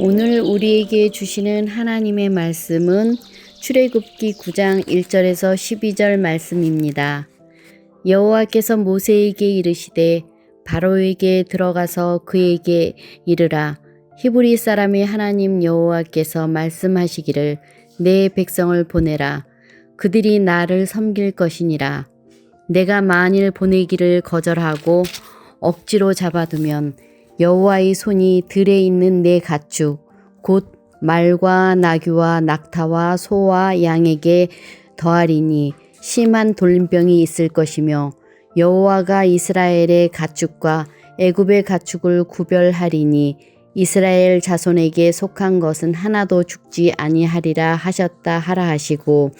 오늘 우리에게 주시는 하나님의 말씀은 출애굽기 9장 1절에서 12절 말씀입니다. 여호와께서 모세에게 이르시되 바로에게 들어가서 그에게 이르라. 히브리 사람의 하나님 여호와께서 말씀하시기를 내 백성을 보내라. 그들이 나를 섬길 것이니라. 내가 만일 보내기를 거절하고 억지로 잡아두면 여호와의 손이 들에 있는 내 가축 곧 말과 나귀와 낙타와 소와 양에게 더하리니 심한 돌림병이 있을 것이며 여호와가 이스라엘의 가축과 애굽의 가축을 구별하리니 이스라엘 자손에게 속한 것은 하나도 죽지 아니하리라 하셨다 하라 하시고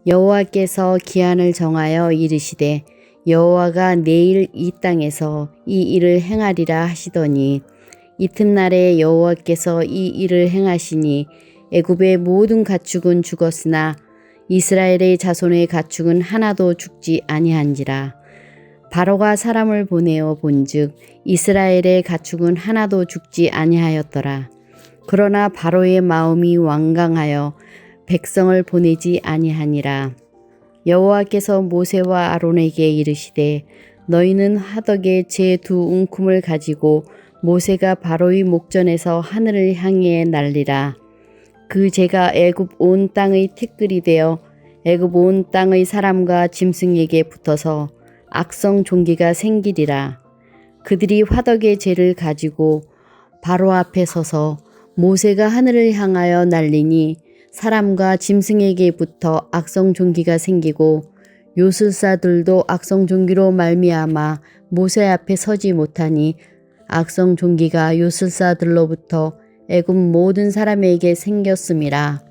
여호와께서 기한을 정하여 이르시되 여호와가 내일 이 땅에서 이 일을 행하리라 하시더니 이튿날에 여호와께서 이 일을 행하시니 애굽의 모든 가축은 죽었으나 이스라엘의 자손의 가축은 하나도 죽지 아니한지라. 바로가 사람을 보내어 본즉 이스라엘의 가축은 하나도 죽지 아니하였더라. 그러나 바로의 마음이 완강하여 백성을 보내지 아니하니라. 여호와께서 모세와 아론에게 이르시되 너희는 화덕에 제 두 웅큼을 가지고 모세가 바로의 목전에서 하늘을 향해 날리라. 그 재가 애굽 온 땅의 티끌이 되어 애굽 온 땅의 사람과 짐승에게 붙어서 악성 종기가 생기리라. 그들이 화덕의 재를 가지고 바로 앞에 서서 모세가 하늘을 향하여 날리니 사람과 짐승에게 붙어 악성 종기가 생기고 요술사들도 악성 종기로 말미암아 모세 앞에 서지 못하니 악성 종기가 요술사들로부터 애굽 모든 사람에게 생겼음이라.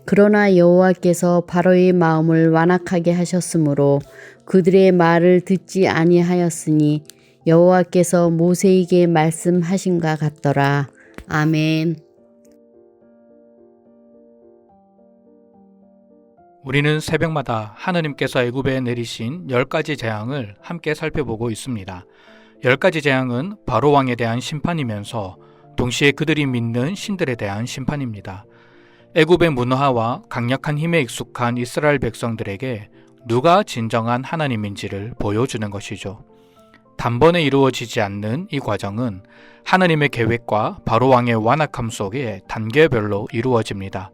그러나 여호와께서 바로의 마음을 완악하게 하셨으므로 그들의 말을 듣지 아니하였으니 여호와께서 모세에게 말씀하신과 같더라. 아멘. 우리는 새벽마다 하느님께서 애굽에 내리신 10가지 재앙을 함께 살펴보고 있습니다. 10가지 재앙은 바로 왕에 대한 심판이면서 동시에 그들이 믿는 신들에 대한 심판입니다. 애굽의 문화와 강력한 힘에 익숙한 이스라엘 백성들에게 누가 진정한 하나님인지를 보여주는 것이죠. 단번에 이루어지지 않는 이 과정은 하나님의 계획과 바로 왕의 완악함 속에 단계별로 이루어집니다.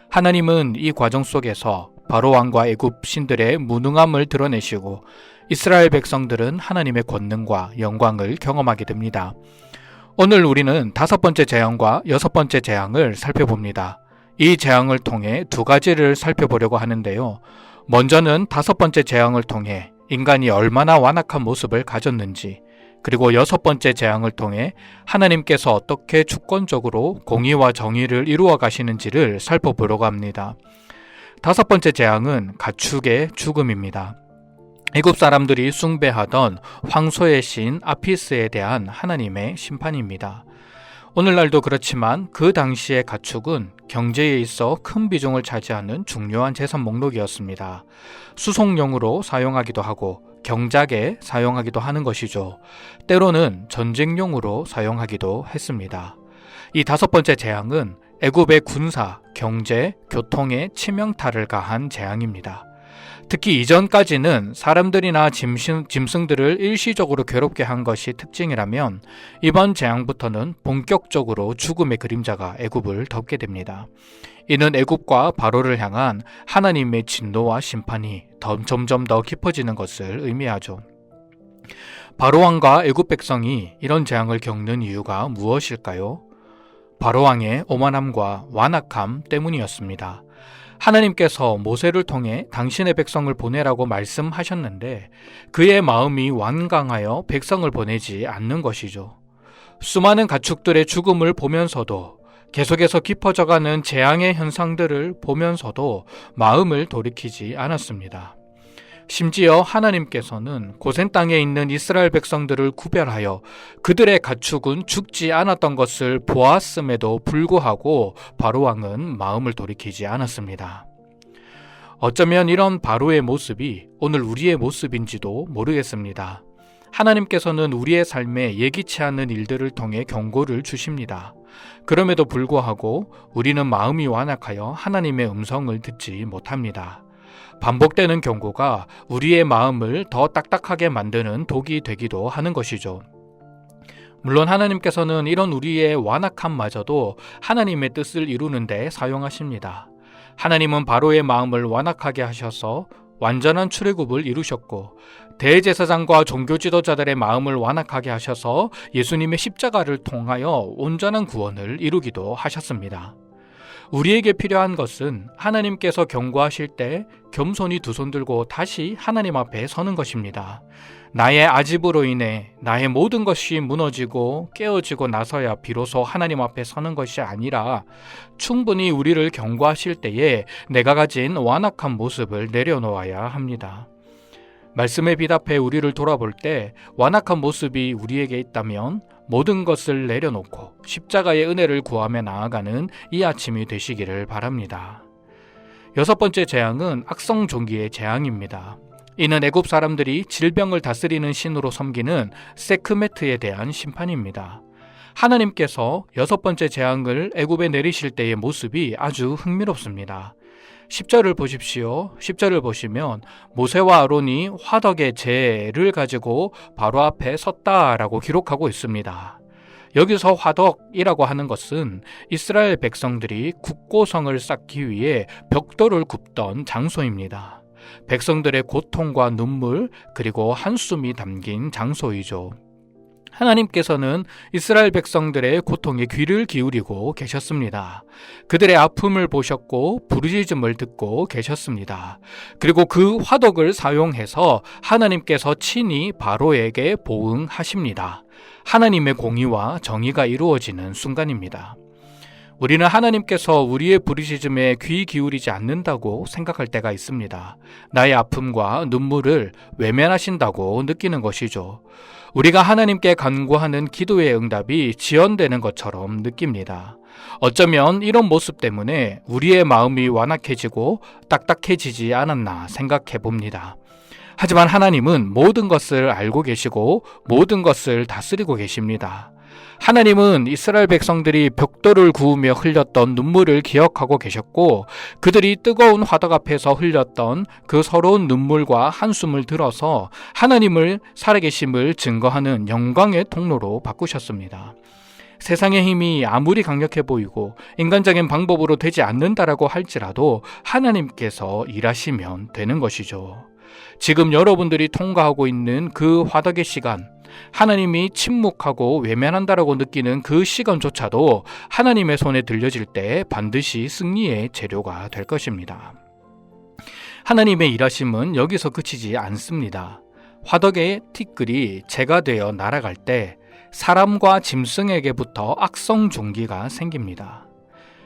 하나님은 이 과정 속에서 바로 왕과 애굽 신들의 무능함을 드러내시고 이스라엘 백성들은 하나님의 권능과 영광을 경험하게 됩니다. 오늘 우리는 5번째 재앙과 6번째 재앙을 살펴봅니다. 이 재앙을 통해 2가지를 살펴보려고 하는데요. 먼저는 5번째 재앙을 통해 인간이 얼마나 완악한 모습을 가졌는지, 그리고 6번째 재앙을 통해 하나님께서 어떻게 주권적으로 공의와 정의를 이루어 가시는지를 살펴보려고 합니다. 5번째 재앙은 가축의 죽음입니다. 애굽 사람들이 숭배하던 황소의 신 아피스에 대한 하나님의 심판입니다. 오늘날도 그렇지만 그 당시의 가축은 경제에 있어 큰 비중을 차지하는 중요한 재산 목록이었습니다. 수송용으로 사용하기도 하고 경작에 사용하기도 하는 것이죠. 때로는 전쟁용으로 사용하기도 했습니다. 이 5번째 재앙은 애굽의 군사, 경제, 교통에 치명타를 가한 재앙입니다. 특히 이전까지는 사람들이나 짐승들을 일시적으로 괴롭게 한 것이 특징이라면 이번 재앙부터는 본격적으로 죽음의 그림자가 애굽을 덮게 됩니다. 이는 애굽과 바로를 향한 하나님의 진노와 심판이 점점 더 깊어지는 것을 의미하죠. 바로 왕과 애굽 백성이 이런 재앙을 겪는 이유가 무엇일까요? 바로 왕의 오만함과 완악함 때문이었습니다. 하나님께서 모세를 통해 당신의 백성을 보내라고 말씀하셨는데 그의 마음이 완강하여 백성을 보내지 않는 것이죠. 수많은 가축들의 죽음을 보면서도 계속해서 깊어져가는 재앙의 현상들을 보면서도 마음을 돌이키지 않았습니다. 심지어 하나님께서는 고센 땅에 있는 이스라엘 백성들을 구별하여 그들의 가축은 죽지 않았던 것을 보았음에도 불구하고 바로 왕은 마음을 돌이키지 않았습니다. 어쩌면 이런 바로의 모습이 오늘 우리의 모습인지도 모르겠습니다. 하나님께서는 우리의 삶에 예기치 않은 일들을 통해 경고를 주십니다. 그럼에도 불구하고 우리는 마음이 완악하여 하나님의 음성을 듣지 못합니다. 반복되는 경고가 우리의 마음을 더 딱딱하게 만드는 독이 되기도 하는 것이죠. 물론 하나님께서는 이런 우리의 완악함마저도 하나님의 뜻을 이루는 데 사용하십니다. 하나님은 바로의 마음을 완악하게 하셔서 완전한 출애굽을 이루셨고, 대제사장과 종교 지도자들의 마음을 완악하게 하셔서 예수님의 십자가를 통하여 온전한 구원을 이루기도 하셨습니다. 우리에게 필요한 것은 하나님께서 경고하실 때 겸손히 두 손 들고 다시 하나님 앞에 서는 것입니다. 나의 아집으로 인해 나의 모든 것이 무너지고 깨어지고 나서야 비로소 하나님 앞에 서는 것이 아니라 충분히 우리를 경고하실 때에 내가 가진 완악한 모습을 내려놓아야 합니다. 말씀에 비답해 우리를 돌아볼 때 완악한 모습이 우리에게 있다면 모든 것을 내려놓고 십자가의 은혜를 구하며 나아가는 이 아침이 되시기를 바랍니다. 6번째 재앙은 악성종기의 재앙입니다. 이는 애굽 사람들이 질병을 다스리는 신으로 섬기는 세크메트에 대한 심판입니다. 하나님께서 6번째 재앙을 애굽에 내리실 때의 모습이 아주 흥미롭습니다. 10절을 보십시오. 10절을 보시면 모세와 아론이 화덕의 재를 가지고 바로 앞에 섰다라고 기록하고 있습니다. 여기서 화덕이라고 하는 것은 이스라엘 백성들이 국고성을 쌓기 위해 벽돌을 굽던 장소입니다. 백성들의 고통과 눈물 그리고 한숨이 담긴 장소이죠. 하나님께서는 이스라엘 백성들의 고통에 귀를 기울이고 계셨습니다. 그들의 아픔을 보셨고 부르짖음을 듣고 계셨습니다. 그리고 그 화덕을 사용해서 하나님께서 친히 바로에게 보응하십니다. 하나님의 공의와 정의가 이루어지는 순간입니다. 우리는 하나님께서 우리의 부르짖음에 귀 기울이지 않는다고 생각할 때가 있습니다. 나의 아픔과 눈물을 외면하신다고 느끼는 것이죠. 우리가 하나님께 간구하는 기도의 응답이 지연되는 것처럼 느낍니다. 어쩌면 이런 모습 때문에 우리의 마음이 완악해지고 딱딱해지지 않았나 생각해 봅니다. 하지만 하나님은 모든 것을 알고 계시고 모든 것을 다스리고 계십니다. 하나님은 이스라엘 백성들이 벽돌을 구우며 흘렸던 눈물을 기억하고 계셨고 그들이 뜨거운 화덕 앞에서 흘렸던 그 서러운 눈물과 한숨을 들어서 하나님을 살아계심을 증거하는 영광의 통로로 바꾸셨습니다. 세상의 힘이 아무리 강력해 보이고 인간적인 방법으로 되지 않는다라고 할지라도 하나님께서 일하시면 되는 것이죠. 지금 여러분들이 통과하고 있는 그 화덕의 시간, 하나님이 침묵하고 외면한다라고 느끼는 그 시간조차도 하나님의 손에 들려질 때 반드시 승리의 재료가 될 것입니다. 하나님의 일하심은 여기서 그치지 않습니다. 화덕의 티끌이 재가 되어 날아갈 때 사람과 짐승에게부터 악성종기가 생깁니다.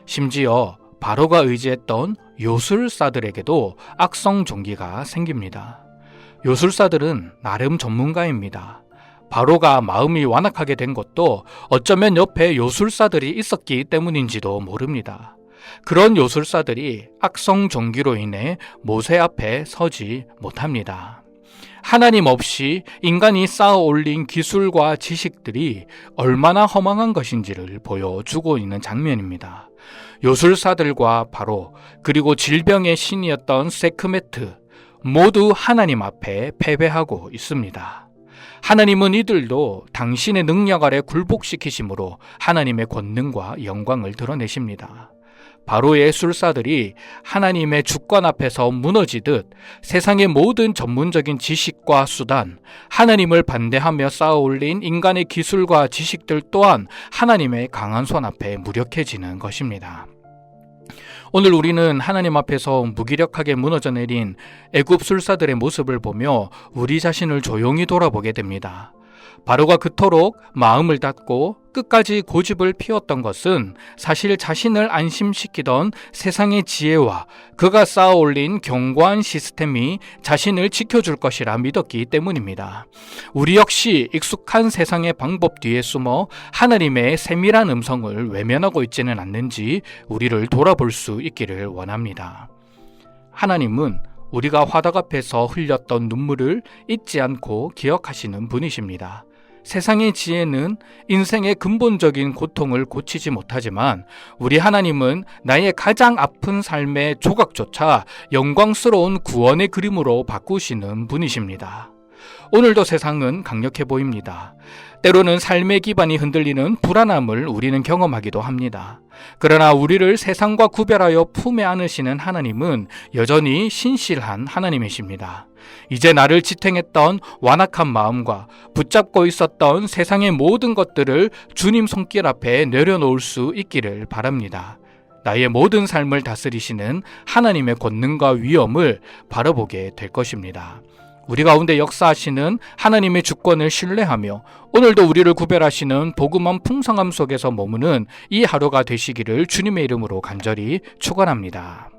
심지어 바로가 의지했던 요술사들에게도 악성종기가 생깁니다. 요술사들은 나름 전문가입니다. 바로가 마음이 완악하게 된 것도 어쩌면 옆에 요술사들이 있었기 때문인지도 모릅니다. 그런 요술사들이 악성종기로 인해 모세 앞에 서지 못합니다. 하나님 없이 인간이 쌓아 올린 기술과 지식들이 얼마나 허망한 것인지를 보여주고 있는 장면입니다. 요술사들과 바로 그리고 질병의 신이었던 세크메트 모두 하나님 앞에 패배하고 있습니다. 하나님은 이들도 당신의 능력 아래 굴복시키심으로 하나님의 권능과 영광을 드러내십니다. 바로의 술사들이 하나님의 주권 앞에서 무너지듯 세상의 모든 전문적인 지식과 수단, 하나님을 반대하며 쌓아올린 인간의 기술과 지식들 또한 하나님의 강한 손 앞에 무력해지는 것입니다. 오늘 우리는 하나님 앞에서 무기력하게 무너져 내린 애굽 술사들의 모습을 보며 우리 자신을 조용히 돌아보게 됩니다. 바로가 그토록 마음을 닫고 끝까지 고집을 피웠던 것은 사실 자신을 안심시키던 세상의 지혜와 그가 쌓아올린 견고한 시스템이 자신을 지켜줄 것이라 믿었기 때문입니다. 우리 역시 익숙한 세상의 방법 뒤에 숨어 하나님의 세밀한 음성을 외면하고 있지는 않는지 우리를 돌아볼 수 있기를 원합니다. 하나님은 우리가 화덕 앞에서 흘렸던 눈물을 잊지 않고 기억하시는 분이십니다. 세상의 지혜는 인생의 근본적인 고통을 고치지 못하지만 우리 하나님은 나의 가장 아픈 삶의 조각조차 영광스러운 구원의 그림으로 바꾸시는 분이십니다. 오늘도 세상은 강력해 보입니다. 때로는 삶의 기반이 흔들리는 불안함을 우리는 경험하기도 합니다. 그러나 우리를 세상과 구별하여 품에 안으시는 하나님은 여전히 신실한 하나님이십니다. 이제 나를 지탱했던 완악한 마음과 붙잡고 있었던 세상의 모든 것들을 주님 손길 앞에 내려놓을 수 있기를 바랍니다. 나의 모든 삶을 다스리시는 하나님의 권능과 위엄을 바라보게 될 것입니다. 우리 가운데 역사하시는 하나님의 주권을 신뢰하며 오늘도 우리를 구별하시는 복음한 풍성함 속에서 머무는 이 하루가 되시기를 주님의 이름으로 간절히 축원합니다.